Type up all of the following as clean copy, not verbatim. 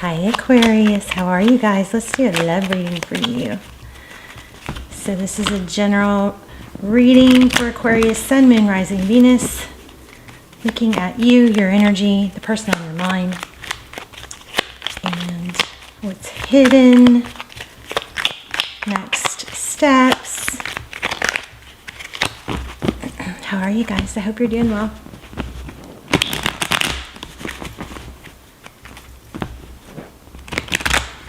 Hi Aquarius, how are you guys? Let's do a love reading for you. So this is a general reading for Aquarius, Sun, Moon, Rising, Venus. Looking at you, your energy, the person on your mind, and what's hidden, next steps. How are you guys? I hope you're doing well.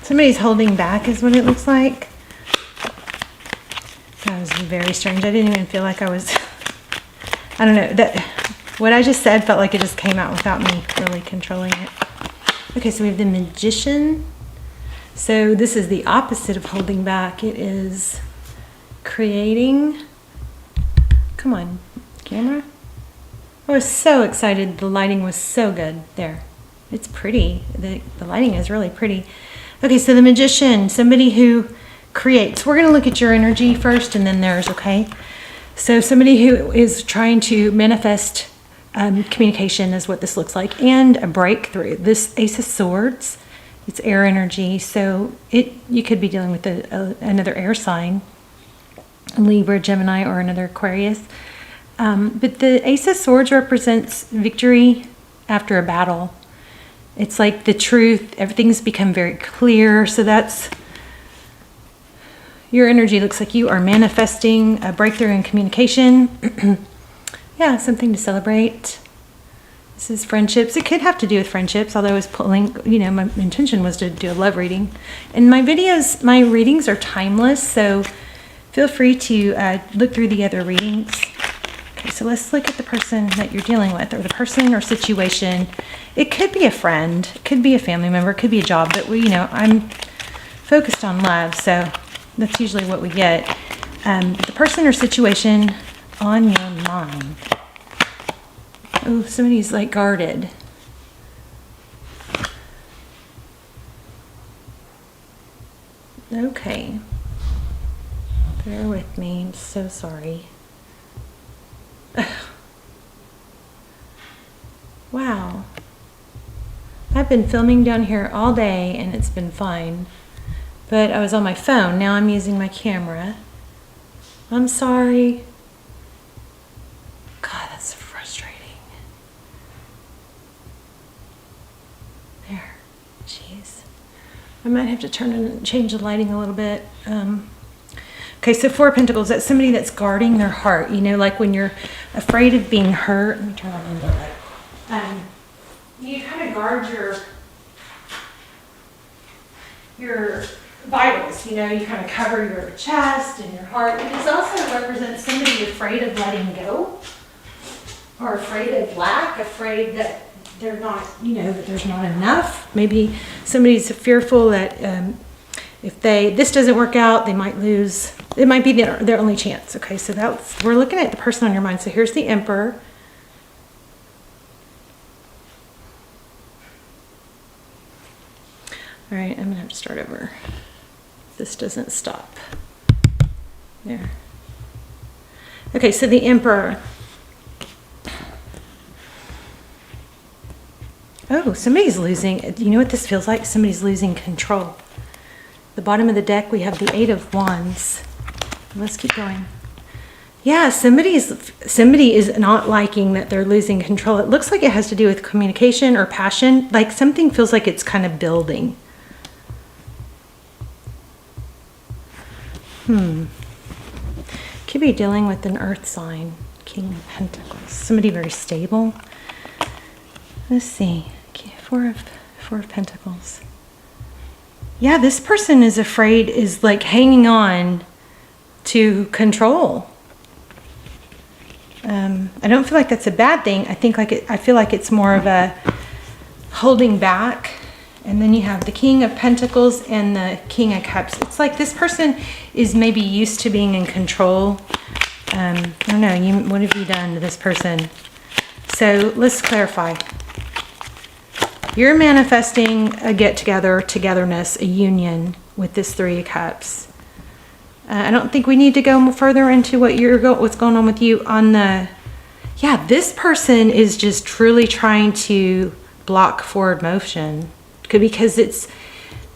Somebody's holding back is what it looks like. That was very strange. I didn't even feel like I was, I don't know, that what I just said felt like it just came out without me really controlling it. Okay, so we have the Magician. So this is the opposite of holding back. It is creating. Come on, camera. I was so excited. The lighting was so good there. It's pretty. The lighting is really pretty. Okay, so the Magician, somebody who creates. We're going to look at your energy first and then theirs, okay? So somebody who is trying to manifest communication is what this looks like, and a breakthrough. This Ace of Swords, it's air energy, so you could be dealing with another air sign, a Libra, Gemini, or another Aquarius. But the Ace of Swords represents victory after a battle. It's like the truth, everything's become very clear. So that's your energy. Looks like you are manifesting a breakthrough in communication. Yeah, something to celebrate. This is friendships. It could have to do with friendships, although I was pulling, my intention was to do a love reading. And my readings are timeless, so feel free to look through the other readings. Okay, so let's look at the person that you're dealing with, or the person or situation. It could be a friend, it could be a family member, it could be a job, but I'm focused on love, so that's usually what we get. The person or situation on your mind. Oh, somebody's like guarded. Okay. Bear with me, I'm so sorry. Wow. I've been filming down here all day and it's been fine. But I was on my phone. Now I'm using my camera. I'm sorry. God, that's frustrating. There. Jeez. I might have to change the lighting a little bit. Okay, so Four of Pentacles, that's somebody that's guarding their heart. Like when you're afraid of being hurt. Let me turn on the light. You kind of guard your vitals. You kind of cover your chest and your heart. But this also represents somebody afraid of letting go, or afraid of lack, afraid that they're not, that there's not enough. Maybe somebody's fearful that if this doesn't work out, they might lose. It might be their only chance. Okay, so we're looking at the person on your mind. So here's the Emperor. All right, I'm gonna have to start over. This doesn't stop. There. Okay, so the Emperor. Oh, somebody's losing. You know what this feels like? Somebody's losing control. The bottom of the deck, we have the Eight of Wands. Let's keep going. Yeah, somebody is not liking that they're losing control. It looks like it has to do with communication or passion. Like something feels like it's kind of building. Could be dealing with an earth sign. King of Pentacles. Somebody very stable. Let's see. Okay, Four of Pentacles. Yeah, this person is afraid, is like hanging on to control. I don't feel like that's a bad thing. I feel like it's more of a holding back. And then you have the King of Pentacles and the King of Cups. It's like this person is maybe used to being in control. I don't know, what have you done to this person? So let's clarify. You're manifesting a get-together, togetherness, a union with this Three of Cups. I don't think we need to go further into what's going on with you on the. Yeah, this person is just truly trying to block forward motion, because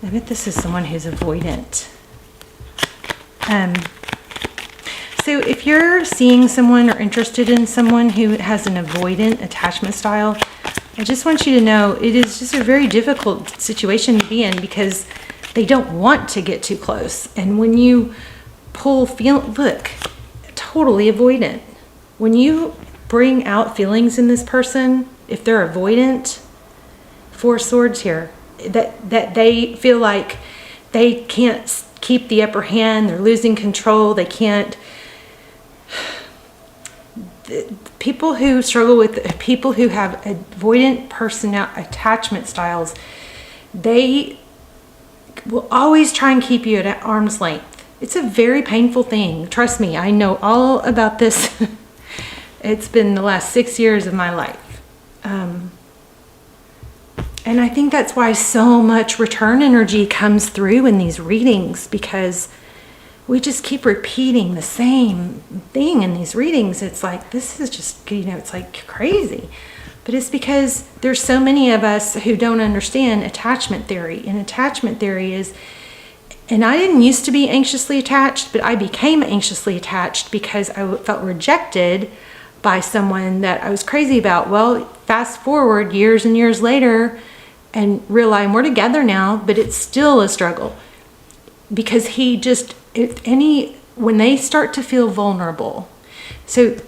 I bet this is someone who's avoidant. So if you're seeing someone or interested in someone who has an avoidant attachment style, I just want you to know it is just a very difficult situation to be in because they don't want to get too close. And when you look, totally avoidant. When you bring out feelings in this person, if they're avoidant, 4 swords here, that they feel like they can't keep the upper hand, they're losing control, they can't. People who struggle with, people who have avoidant attachment styles, they will always try and keep you at arm's length. It's a very painful thing. Trust me, I know all about this. It's been the last 6 years of my life. And I think that's why so much return energy comes through in these readings, because we just keep repeating the same thing in these readings. It's like, this is just, it's like crazy. But it's because there's so many of us who don't understand attachment theory. And attachment theory is, and I didn't used to be anxiously attached, but I became anxiously attached because I felt rejected by someone that I was crazy about. Well, fast forward years and years later and realize we're together now, but it's still a struggle. Because when they start to feel vulnerable, so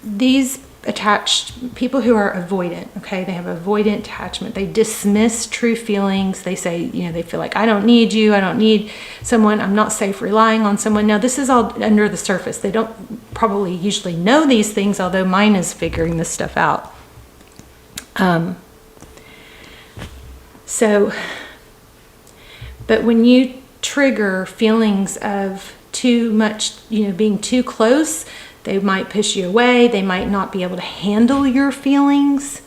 these attached people who are avoidant, okay, they have avoidant attachment, they dismiss true feelings. They say, they feel like, I don't need you, I don't need someone, I'm not safe relying on someone. Now this is all under the surface. They don't probably usually know these things, although mine is figuring this stuff out. But when you trigger feelings of too much, being too close, they might push you away. They might not be able to handle your feelings.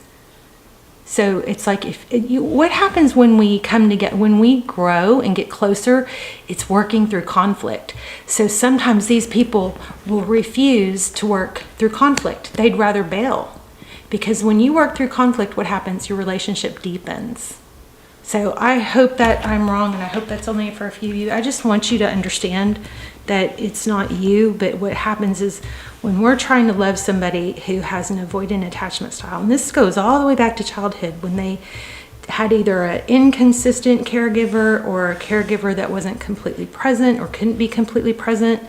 So it's like, what happens when we come together, when we grow and get closer, it's working through conflict. So sometimes these people will refuse to work through conflict. They'd rather bail, because when you work through conflict, what happens? Your relationship deepens. So I hope that I'm wrong, and I hope that's only for a few of you. I just want you to understand that it's not you, but what happens is when we're trying to love somebody who has an avoidant attachment style, and this goes all the way back to childhood, when they had either an inconsistent caregiver or a caregiver that wasn't completely present or couldn't be completely present,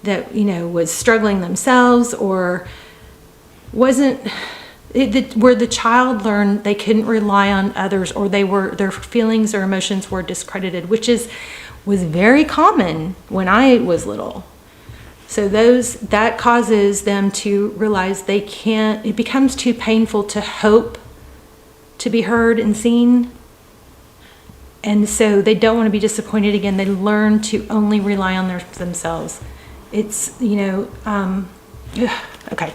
that, was struggling themselves or wasn't... where the child learned they couldn't rely on others, or their feelings or emotions were discredited, which was very common when I was little. So that causes them to realize they can't. It becomes too painful to hope to be heard and seen, and so they don't want to be disappointed again. They learn to only rely on themselves. It's okay.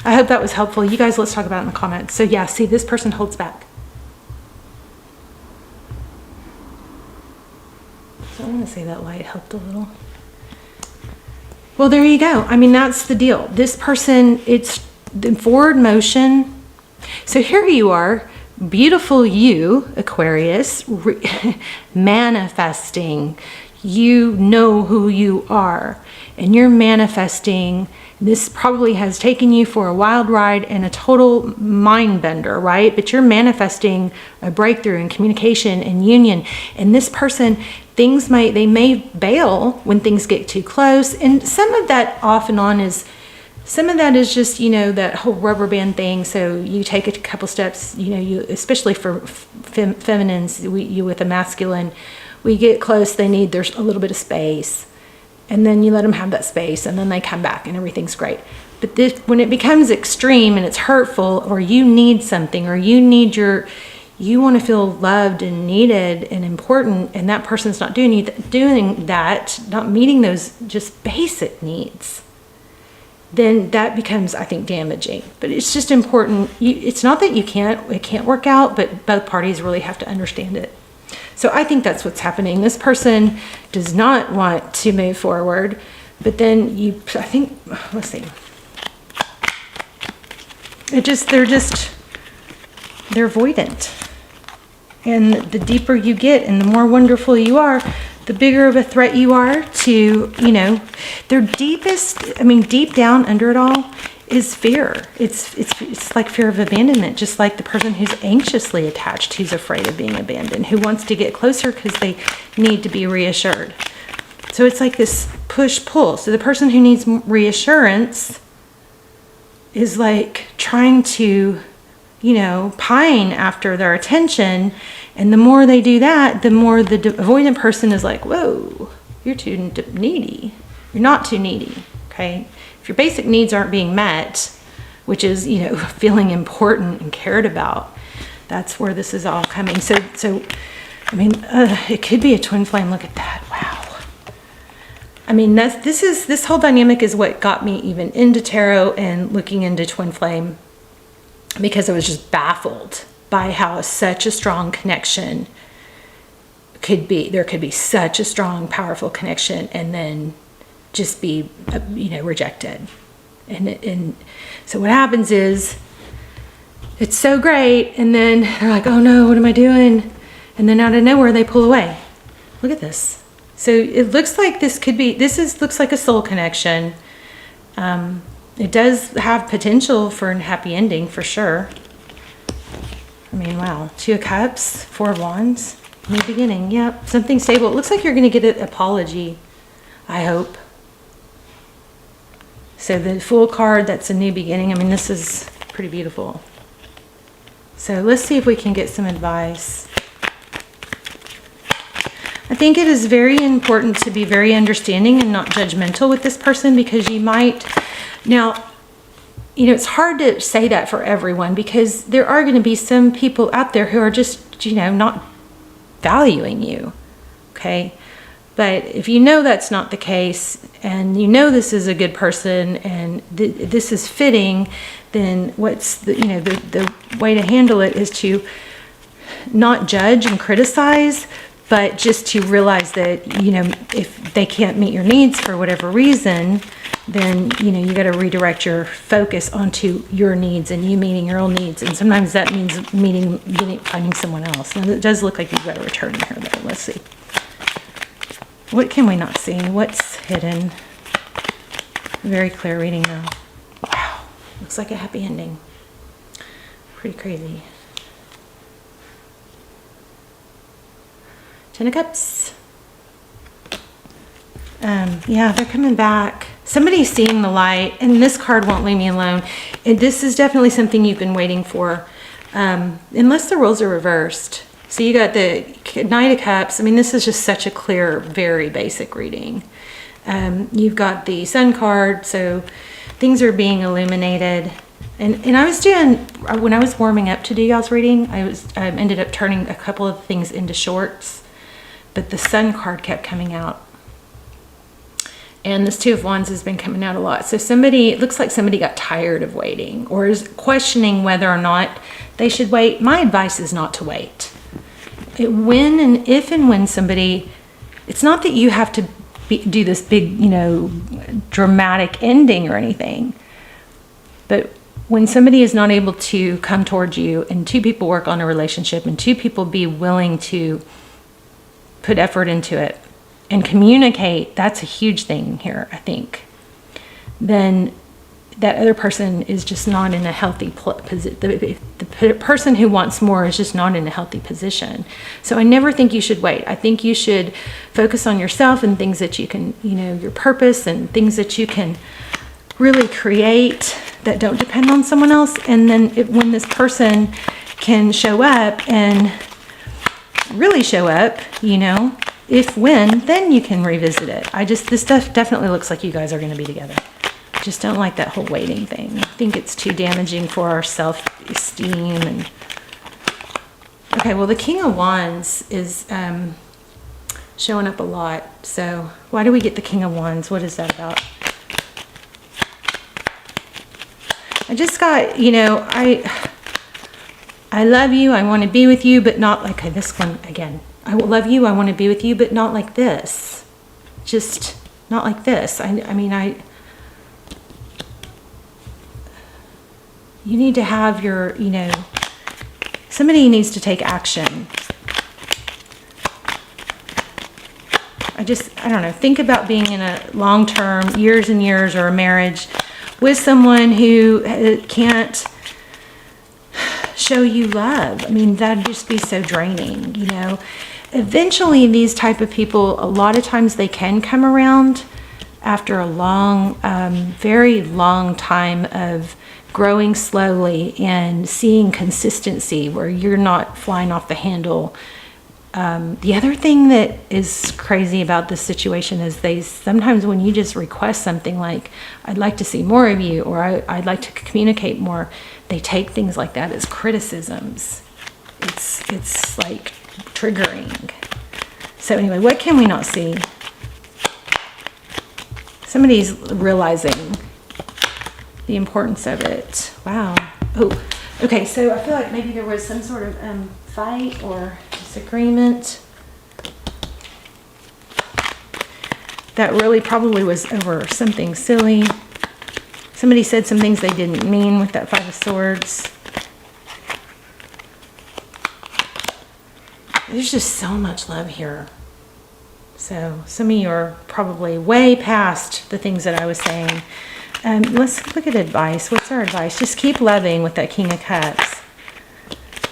I hope that was helpful. You guys, let's talk about it in the comments. So yeah, see, this person holds back. So I want to say that light helped a little. Well, there you go. I mean, that's the deal. This person, it's the forward motion. So here you are, beautiful you, Aquarius, manifesting. You know who you are, and you're manifesting. This probably has taken you for a wild ride and a total mind bender, right? But you're manifesting a breakthrough in communication and union. And this person, they may bail when things get too close. And some of that off and on is, some of that is just, that whole rubber band thing. So you take a couple steps, you, especially for feminines, you with a masculine, we get close, there's a little bit of space. And then you let them have that space, and then they come back and everything's great. But when it becomes extreme and it's hurtful, or you need something, or you want to feel loved and needed and important, and that person's not doing that, not meeting those just basic needs, then that becomes, I think, damaging. But it's just important. It's not that it can't work out, but both parties really have to understand it. So I think that's what's happening. This person does not want to move forward, but then let's see. They're avoidant. And the deeper you get and the more wonderful you are, the bigger of a threat you are to, you know, their deepest, I mean, deep down under it all is fear. It's like fear of abandonment, just like the person who's anxiously attached, who's afraid of being abandoned, who wants to get closer because they need to be reassured. So it's like this push-pull. So the person who needs reassurance is like trying to, you know, pine after their attention. And the more they do that, the more the avoidant person is like, whoa, you're too needy. You're not too needy, okay? If your basic needs aren't being met, which is, you know, feeling important and cared about, that's where this is all coming. So I mean, it could be a twin flame. Look at that. Wow. I mean, this whole dynamic is what got me even into tarot and looking into twin flame, because I was just baffled by how such a strong connection could be. There could be such a strong, powerful connection and then just be, you know, rejected. And so what happens is it's so great, and then they're like, oh no, what am I doing? And then out of nowhere they pull away. Look at this. So it looks like this could be, looks like a soul connection. It does have potential for a happy ending for sure. I mean, wow. 2 of Cups, 4 of Wands, new beginning. Yep, something stable. It looks like you're going to get an apology, I hope. So the Fool card, that's a new beginning. I mean, this is pretty beautiful. So let's see if we can get some advice. I think it is very important to be very understanding and not judgmental with this person, because you might, now, you know, it's hard to say that for everyone, because there are going to be some people out there who are just, you know, not valuing you, okay? But if you know that's not the case, and you know this is a good person, and this is fitting, then what's the, you know, the way to handle it is to not judge and criticize, but just to realize that, you know, if they can't meet your needs for whatever reason, then, you know, you got to redirect your focus onto your needs and you meeting your own needs. And sometimes that means finding someone else. And it does look like you've got a return here, though. Let's see. What can we not see? What's hidden? Very clear reading, though. Wow. Looks like a happy ending. Pretty crazy. 10 of Cups. Yeah, they're coming back. Somebody's seeing the light, and this card won't leave me alone. And this is definitely something you've been waiting for, unless the roles are reversed. So you got the Knight of Cups. I mean, this is just such a clear, very basic reading. You've got the Sun card, so things are being illuminated. And I was doing, when I was warming up to do y'all's reading, I ended up turning a couple of things into shorts, but the Sun card kept coming out. And this 2 of Wands has been coming out a lot. So somebody, it looks like somebody got tired of waiting or is questioning whether or not they should wait. My advice is not to wait. If and when somebody, it's not that you have to do this big, you know, dramatic ending or anything. But when somebody is not able to come towards you, and 2 people work on a relationship, and 2 people be willing to put effort into it and communicate, that's a huge thing here, I think. Then that other person is just not in a healthy position. The person who wants more is just not in a healthy position. So I never think you should wait. I think you should focus on yourself and things that you can, you know, your purpose and things that you can really create that don't depend on someone else. And then when this person can show up and really show up, you know, then you can revisit it. This stuff definitely looks like you guys are going to be together. I just don't like that whole waiting thing. I think it's too damaging for our self-esteem. And okay, well, the King of Wands is showing up a lot. So why do we get the King of Wands? What is that about? I just got, you know, I love you, I want to be with you, but not like this one again. I will love you, I want to be with you, but not like this. Just not like this. You need to have your, you know, somebody needs to take action. I don't know, think about being in a long-term, years and years, or a marriage with someone who can't show you love. I mean, that'd just be so draining, you know. Eventually, these type of people, a lot of times they can come around after a long, very long time of growing slowly and seeing consistency where you're not flying off the handle. The other thing that is crazy about this situation is sometimes when you just request something like, I'd like to see more of you, or I'd like to communicate more, they take things like that as criticisms. It's like triggering. So anyway, what can we not see? Somebody's realizing the importance of it. Wow. Oh, okay. So I feel like maybe there was some sort of fight or disagreement that really probably was over something silly. Somebody said some things they didn't mean with that Five of Swords. There's just so much love here. So some of you are probably way past the things that I was saying. Let's look at advice. What's our advice? Just keep loving with that King of Cups.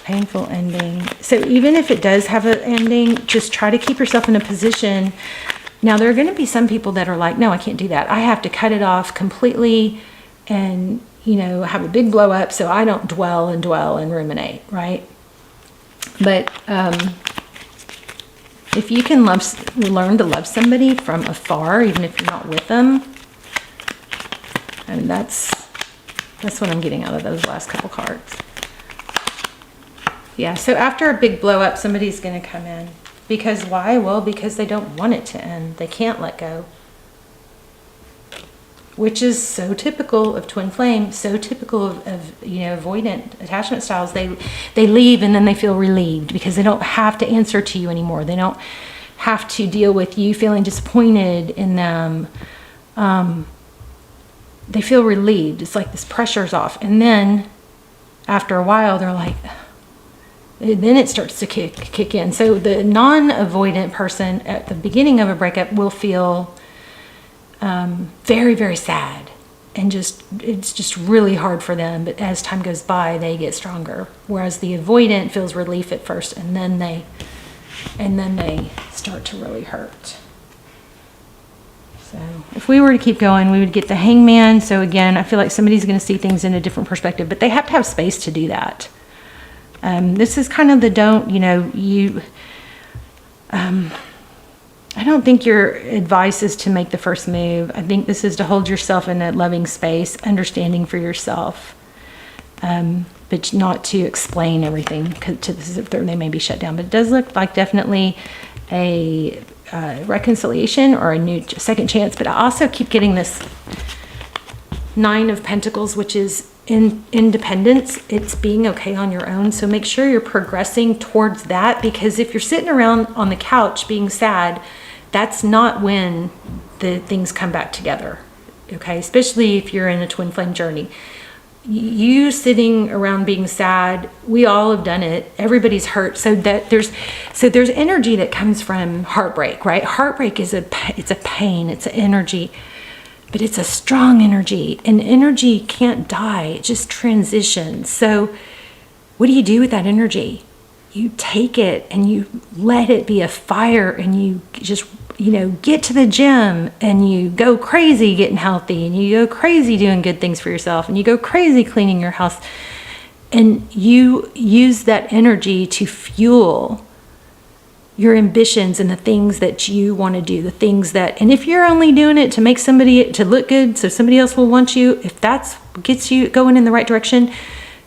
Painful ending. So even if it does have an ending, just try to keep yourself in a position. Now, there are going to be some people that are like, no, I can't do that. I have to cut it off completely and, you know, have a big blow up so I don't dwell and ruminate, right? But if you can learn to love somebody from afar, even if you're not with them, and that's what I'm getting out of those last couple cards. Yeah, so after a big blow up, somebody's going to come in. Because why? Well, because they don't want it to end. They can't let go. Which is so typical of twin flame, so typical of you know, avoidant attachment styles. They leave and then they feel relieved because they don't have to answer to you anymore. They don't have to deal with you feeling disappointed in them. They feel relieved. It's like this pressure's off. And then after a while, they're like, then it starts to kick in. So the non-avoidant person at the beginning of a breakup will feel very, very sad, and it's just really hard for them. But as time goes by, they get stronger. Whereas the avoidant feels relief at first, and then they start to really hurt. So if we were to keep going, we would get the Hangman. So again, I feel like somebody's going to see things in a different perspective, but they have to have space to do that. This is kind of the I don't think your advice is to make the first move. I think this is to hold yourself in a loving space, understanding for yourself, but not to explain everything because they may be shut down. But it does look like definitely a reconciliation or a new second chance. But I also keep getting this Nine of Pentacles, which is independence. It's being okay on your own. So make sure you're progressing towards that, because if you're sitting around on the couch being sad, that's not when the things come back together. Okay, especially if you're in a twin flame journey. You sitting around being sad, we all have done it. Everybody's hurt. So there's energy that comes from heartbreak, right? Heartbreak is it's a pain, it's an energy. But it's a strong energy, and energy can't die. It just transitions. So what do you do with that energy? You take it and you let it be a fire, and you just, get to the gym and you go crazy getting healthy, and you go crazy doing good things for yourself, and you go crazy cleaning your house, and you use that energy to fuel your ambitions and the things that you want to do, and if you're only doing it to make somebody to look good so somebody else will want you, if that's gets you going in the right direction,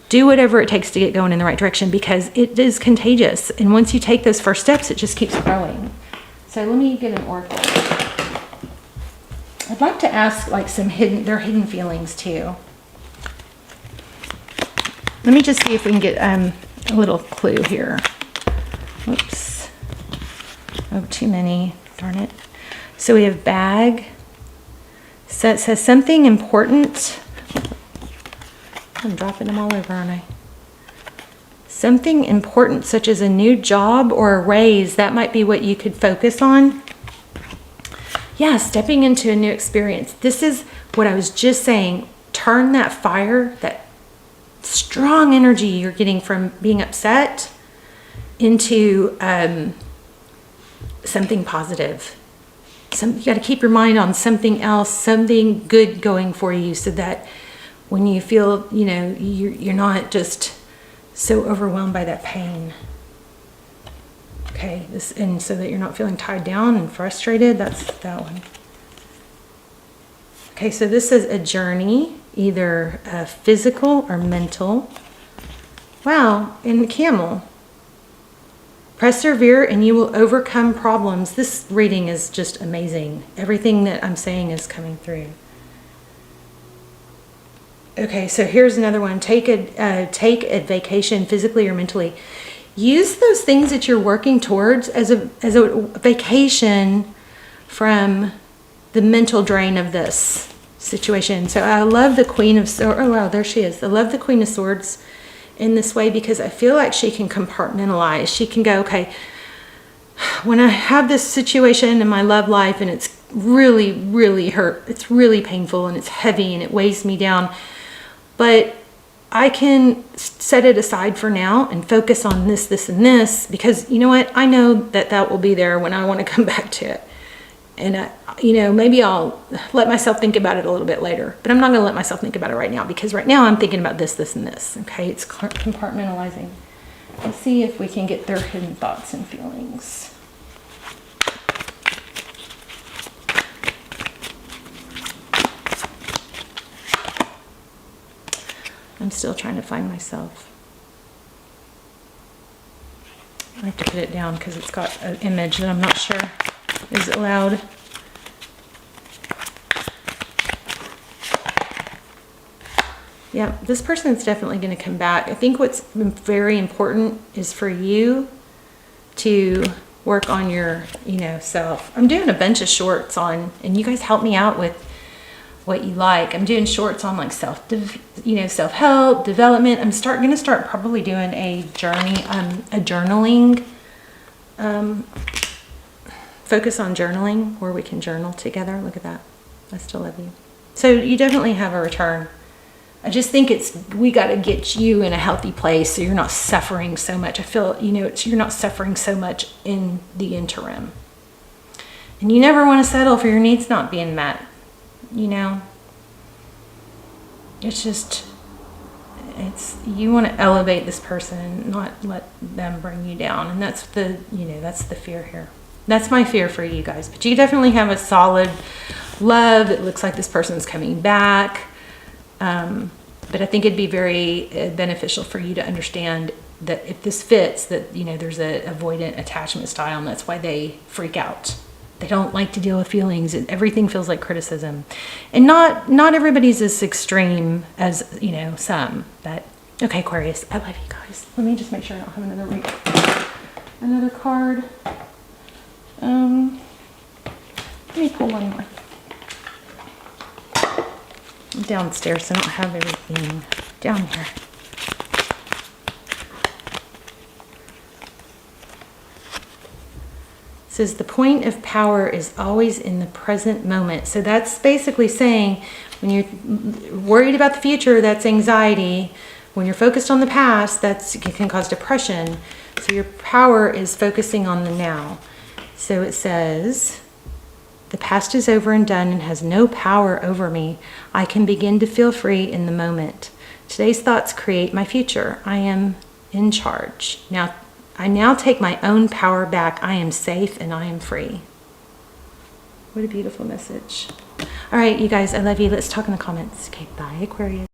do whatever it takes to get going in the right direction, because it is contagious. And once you take those first steps, it just keeps growing. So let me get an oracle. I'd like to ask like their hidden feelings too. Let me just see if we can get a little clue here. Oops. Oh, too many. Darn it. So we have bag. So it says something important. I'm dropping them all over, aren't I? Something important, such as a new job or a raise, that might be what you could focus on. Yeah, stepping into a new experience. This is what I was just saying. Turn that fire, that strong energy you're getting from being upset, into something positive. You got to keep your mind on something else, something good going for you, so that when you feel, you know, you're not just so overwhelmed by that pain. Okay, and so that you're not feeling tied down and frustrated. That's that one. Okay, so this is a journey, either physical or mental. Wow, and the camel. Persevere and you will overcome problems. This reading is just amazing. Everything that I'm saying is coming through. Okay, so here's another one. Take a vacation, physically or mentally. Use those things that you're working towards as a vacation from the mental drain of this situation. So I love the Queen of Swords. Oh wow, there she is. I love the Queen of Swords in this way, because I feel like she can compartmentalize. She can go, okay, when I have this situation in my love life and it's really, really hurt, it's really painful and it's heavy and it weighs me down, but I can set it aside for now and focus on this, this, and this, because you know what? I know that that will be there when I want to come back to it. And, you know, maybe I'll let myself think about it a little bit later, but I'm not going to let myself think about it right now, because right now I'm thinking about this, this, and this. Okay, it's compartmentalizing. Let's see if we can get their hidden thoughts and feelings. I'm still trying to find myself. I have to put it down because it's got an image that I'm not sure is allowed. Yeah, this person is definitely going to come back. I think what's very important is for you to work on your, you know, self. I'm doing a bunch of shorts on, and you guys help me out with what you like. I'm doing shorts on like self-help, development. I'm going to start probably doing a journaling, focus on journaling, where we can journal together. Look at that. I still love you. So you definitely have a return. I just think we got to get you in a healthy place so you're not suffering so much. I feel, you know, you're not suffering so much in the interim. And you never want to settle for your needs not being met. You know, it's just, you want to elevate this person, not let them bring you down. And that's the, you know, that's the fear here. That's my fear for you guys. But you definitely have a solid love. It looks like this person's coming back. But I think it'd be very beneficial for you to understand that if this fits, that, you know, there's a avoidant attachment style, and that's why they freak out. They don't like to deal with feelings, and everything feels like criticism. And not everybody's as extreme as, you know, some. But okay, Aquarius, I love you guys. Let me just make sure I don't have another card. Let me pull one more. I'm downstairs, so I don't have everything down here. It says the point of power is always in the present moment. So that's basically saying when you're worried about the future, that's anxiety. When you're focused on the past, it can cause depression. So your power is focusing on the now. So it says, the past is over and done and has no power over me. I can begin to feel free in the moment. Today's thoughts create my future. I am in charge. I now take my own power back. I am safe and I am free. What a beautiful message. All right, you guys, I love you. Let's talk in the comments. Okay, bye, Aquarius.